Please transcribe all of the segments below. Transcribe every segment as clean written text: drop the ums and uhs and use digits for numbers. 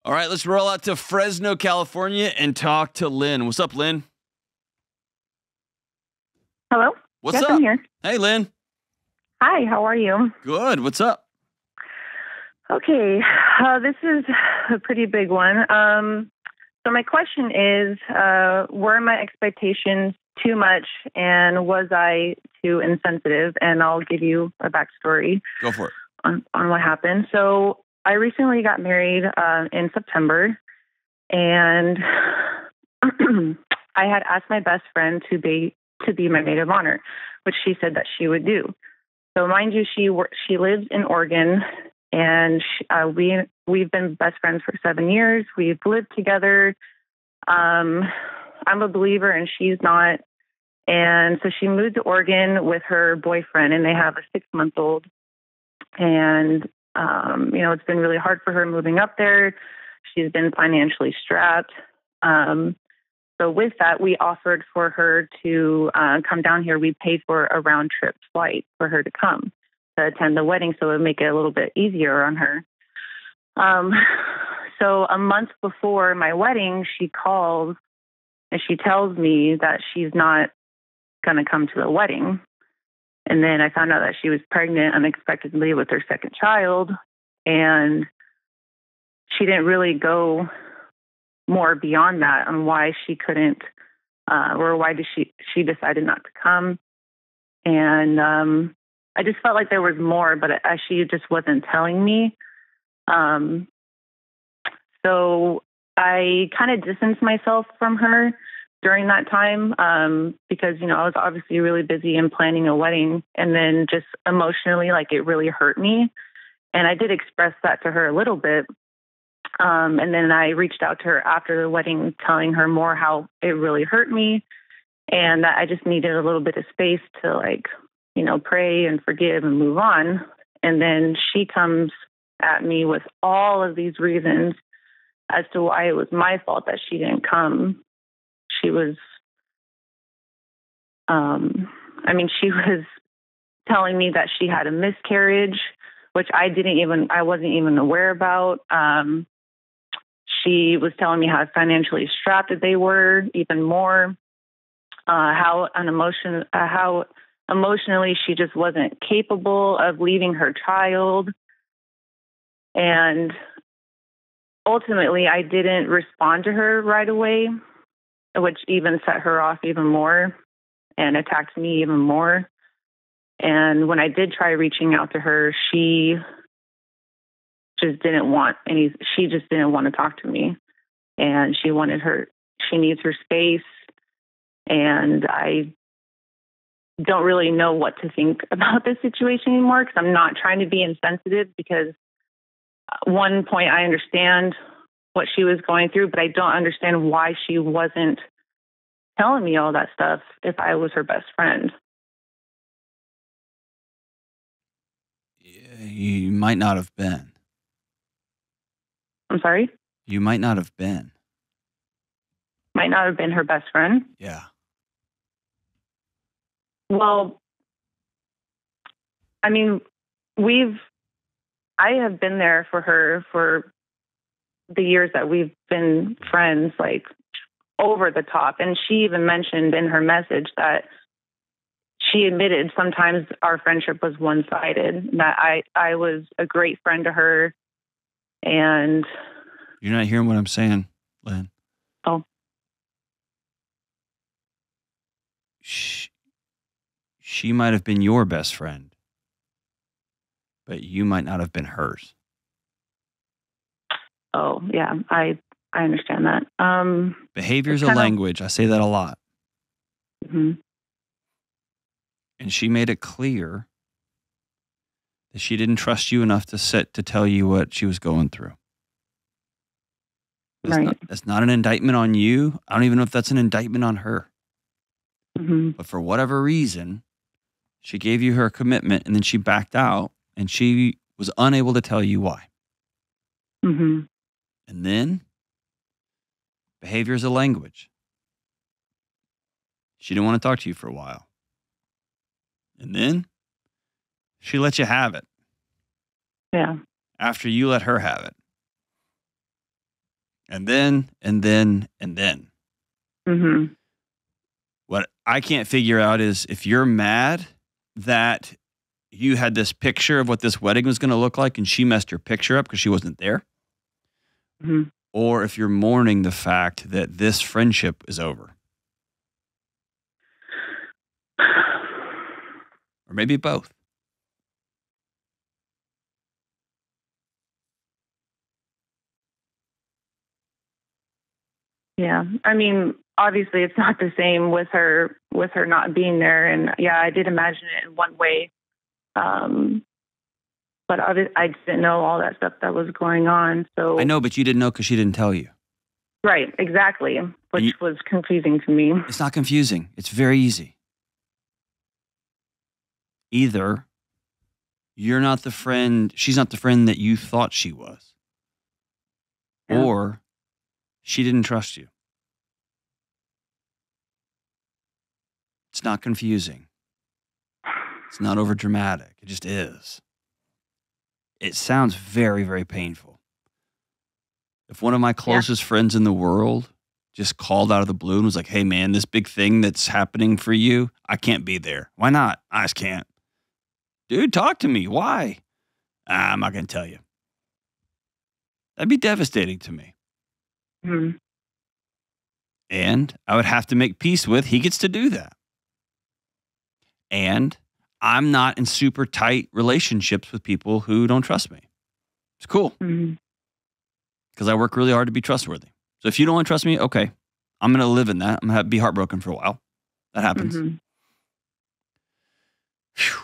All right, let's roll out to Fresno, California, and talk to Lynn. What's up, Lynn? Hello? What's yes, up? I'm here. Hey, Lynn. Hi, how are you? Good. What's up? Okay, this is a pretty big one. So my question is, were my expectations too much, and was I too insensitive? And I'll give you a backstory. Go for it. On what happened. So I recently got married in September, and I had asked my best friend to be my maid of honor, which she said that she would do. So mind you, she lives in Oregon, and we've been best friends for 7 years. We've lived together. I'm a believer, and she's not. And so she moved to Oregon with her boyfriend, and they have a 6-month-old. And it's been really hard for her moving up there. She's been financially strapped. So with that, we offered for her to come down here. We paid for a round trip flight for her to come to attend the wedding, so it would make it a little bit easier on her. So a month before my wedding, she calls and she tells me that she's not going to come to the wedding. And then I found out that she was pregnant unexpectedly with her second child. And she didn't really go more beyond that on why she couldn't, or why did she decided not to come. And I just felt like there was more, but she just wasn't telling me. So I kind of distanced myself from her during that time because, I was obviously really busy in planning a wedding, and then just emotionally, like, it really hurt me. And I did express that to her a little bit. And then I reached out to her after the wedding, telling her more how it really hurt me and that I just needed a little bit of space to, pray and forgive and move on. And then she comes at me with all of these reasons as to why it was my fault that she didn't come. She was, she was telling me that she had a miscarriage, which I wasn't even aware about. She was telling me how financially strapped that they were, even more, how emotionally she just wasn't capable of leaving her child. And ultimately, I didn't respond to her right away, which even set her off even more and attacked me even more. And when I did try reaching out to her, she just didn't want to talk to me. And she needs her space. And I don't really know what to think about this situation anymore, because I'm not trying to be insensitive, because at one point I understand what she was going through, but I don't understand why she wasn't telling me all that stuff if I was her best friend. You might not have been. I'm sorry? You might not have been. Might not have been her best friend? Yeah. Well, I have been there for her for the years that we've been friends, like, over the top. And she even mentioned in her message that she admitted sometimes our friendship was one-sided, that I was a great friend to her. And you're not hearing what I'm saying, Lynn. Oh. She might have been your best friend, but you might not have been hers. Oh, yeah, I understand that. Behavior is a language. I say that a lot. Mm-hmm. And she made it clear that she didn't trust you enough to tell you what she was going through. That's not an indictment on you. I don't even know if that's an indictment on her. Mm-hmm. But for whatever reason, she gave you her commitment, and then she backed out, and she was unable to tell you why. Mm-hmm. And then, behavior is a language. She didn't want to talk to you for a while. And then, she let you have it. Yeah. After you let her have it. And then, and then, and then. Mm-hmm. What I can't figure out is if you're mad that you had this picture of what this wedding was going to look like and she messed your picture up because she wasn't there, Mm-hmm. or if you're mourning the fact that this friendship is over. Or maybe both. Yeah. I mean, obviously it's not the same with her not being there. And yeah, I did imagine it in one way. But I didn't know all that stuff that was going on. So I know, but you didn't know because she didn't tell you. Right, exactly. Which was confusing to me. It's not confusing. It's very easy. Either you're not the friend, she's not the friend that you thought she was. Yeah. Or she didn't trust you. It's not confusing. It's not over dramatic. It just is. It sounds very, very painful. If one of my closest friends in the world just called out of the blue and was like, hey, man, this big thing that's happening for you, I can't be there. Why not? I just can't. Dude, talk to me. Why? I'm not going to tell you. That'd be devastating to me. Mm-hmm. And I would have to make peace with, he gets to do that. And I'm not in super tight relationships with people who don't trust me. It's cool. Because I work really hard to be trustworthy. So if you don't want to trust me, okay, I'm going to live in that. I'm going to be heartbroken for a while. That happens. Mm-hmm. Phew.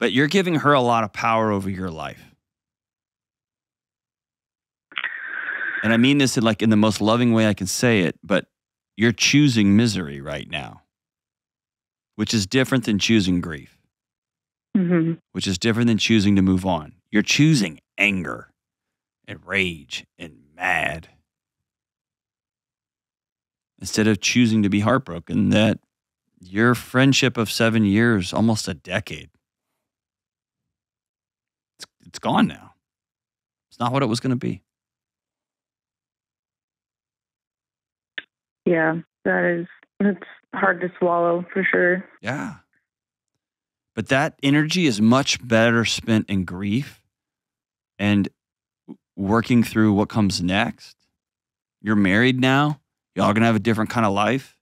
But you're giving her a lot of power over your life. And I mean this in the most loving way I can say it, but you're choosing misery right now, which is different than choosing grief, which is different than choosing to move on. You're choosing anger and rage and mad instead of choosing to be heartbroken that your friendship of 7 years, almost a decade, it's gone now. It's not what it was going to be. Yeah, that's hard to swallow for sure. Yeah. But that energy is much better spent in grief and working through what comes next. You're married now. Y'all going to have a different kind of life.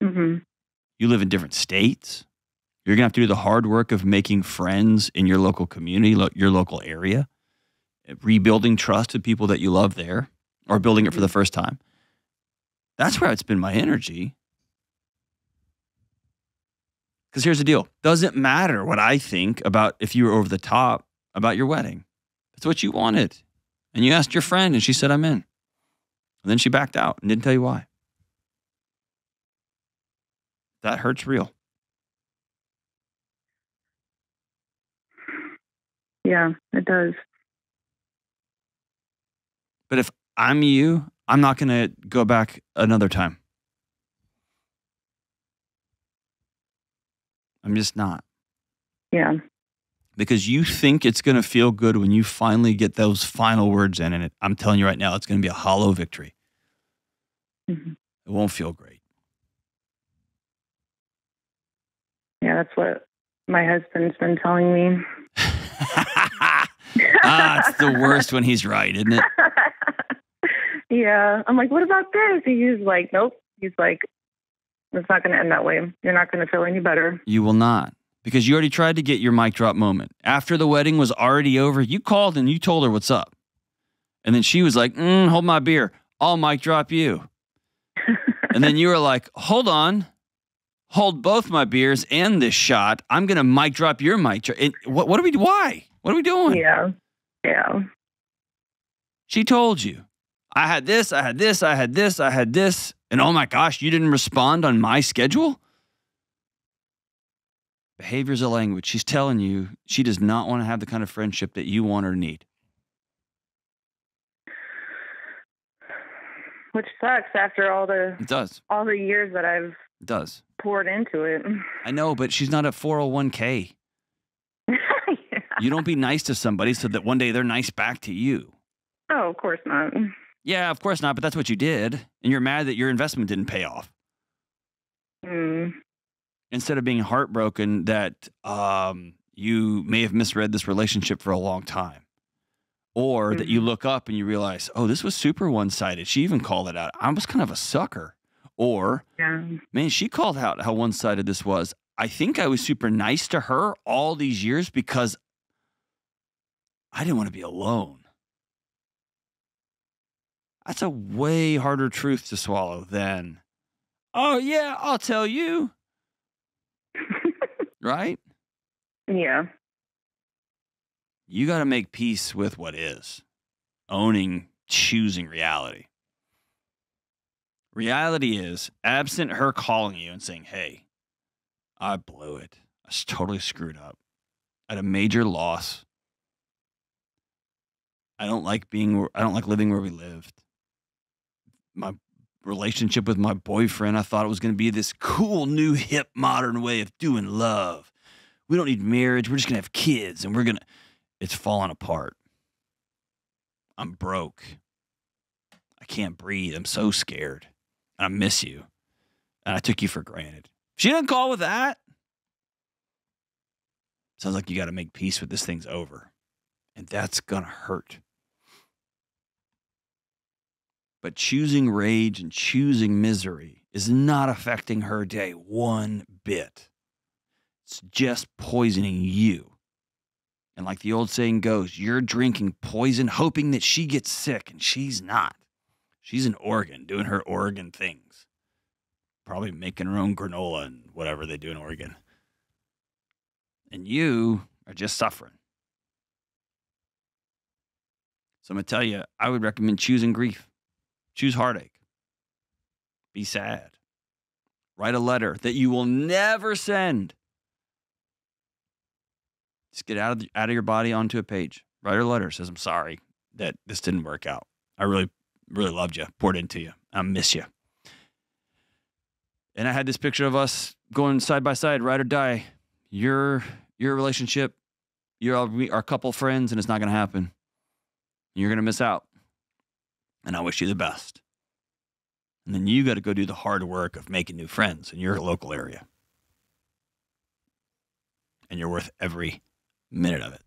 Mm-hmm. You live in different states. You're going to have to do the hard work of making friends in your local community, your local area, rebuilding trust with people that you love there, or building it for the first time. That's where I'd spend my energy. Because here's the deal. Doesn't matter what I think about if you were over the top about your wedding. That's what you wanted. And you asked your friend and she said, I'm in. And then she backed out and didn't tell you why. That hurts real. Yeah, it does. But if I'm you, I'm not going to go back another time. I'm just not. Yeah. Because you think it's going to feel good when you finally get those final words in. And I'm telling you right now, it's going to be a hollow victory. Mm-hmm. It won't feel great. Yeah, that's what my husband's been telling me. It's the worst when he's right, isn't it? Yeah. I'm like, what about this? He's like, nope. He's like, it's not going to end that way. You're not going to feel any better. You will not. Because you already tried to get your mic drop moment. After the wedding was already over, you called and you told her what's up. And then she was like, hold my beer. I'll mic drop you. And then you were like, hold on. Hold both my beers and this shot. I'm going to mic drop your mic drop. What are we, why? What are we doing? Yeah. Yeah. She told you. I had this, I had this, I had this, I had this. And oh my gosh, you didn't respond on my schedule? Behavior's a language. She's telling you she does not want to have the kind of friendship that you want or need. Which sucks after all the It does. all the years that I've It does. poured into it. I know, but she's not a 401k. Yeah. You don't be nice to somebody so that one day they're nice back to you. Oh, Oh, of course not. Yeah, of course not, but that's what you did. And you're mad that your investment didn't pay off. Mm. Instead of being heartbroken that you may have misread this relationship for a long time. Or that you look up and you realize, oh, this was super one-sided. She even called it out. I was kind of a sucker. Or, man, she called out how one-sided this was. I think I was super nice to her all these years because I didn't want to be alone. That's a way harder truth to swallow than, oh, yeah, I'll tell you. Right? Yeah. You got to make peace with what is. Owning, choosing reality. Reality is, absent her calling you and saying, hey, I blew it. I was totally screwed up. I had a major loss. I don't like living where we lived. My relationship with my boyfriend, I thought it was going to be this cool, new, hip, modern way of doing love. We don't need marriage. We're just going to have kids and it's falling apart. I'm broke. I can't breathe. I'm so scared. I miss you. And I took you for granted. She didn't call with that. Sounds like you got to make peace with this thing's over. And that's going to hurt. But choosing rage and choosing misery is not affecting her day one bit. It's just poisoning you. And like the old saying goes, you're drinking poison hoping that she gets sick, and she's not. She's in Oregon doing her Oregon things. Probably making her own granola and whatever they do in Oregon. And you are just suffering. So I'm going to tell you, I would recommend choosing grief. Choose heartache. Be sad. Write a letter that you will never send. Just get out of your body onto a page. Write her a letter. Says, I'm sorry that this didn't work out. I really, really loved you. Poured into you. I miss you. And I had this picture of us going side by side, ride or die. Your relationship, we are a couple friends, and it's not going to happen. You're going to miss out. And I wish you the best. And then you got to go do the hard work of making new friends in your local area. And you're worth every minute of it.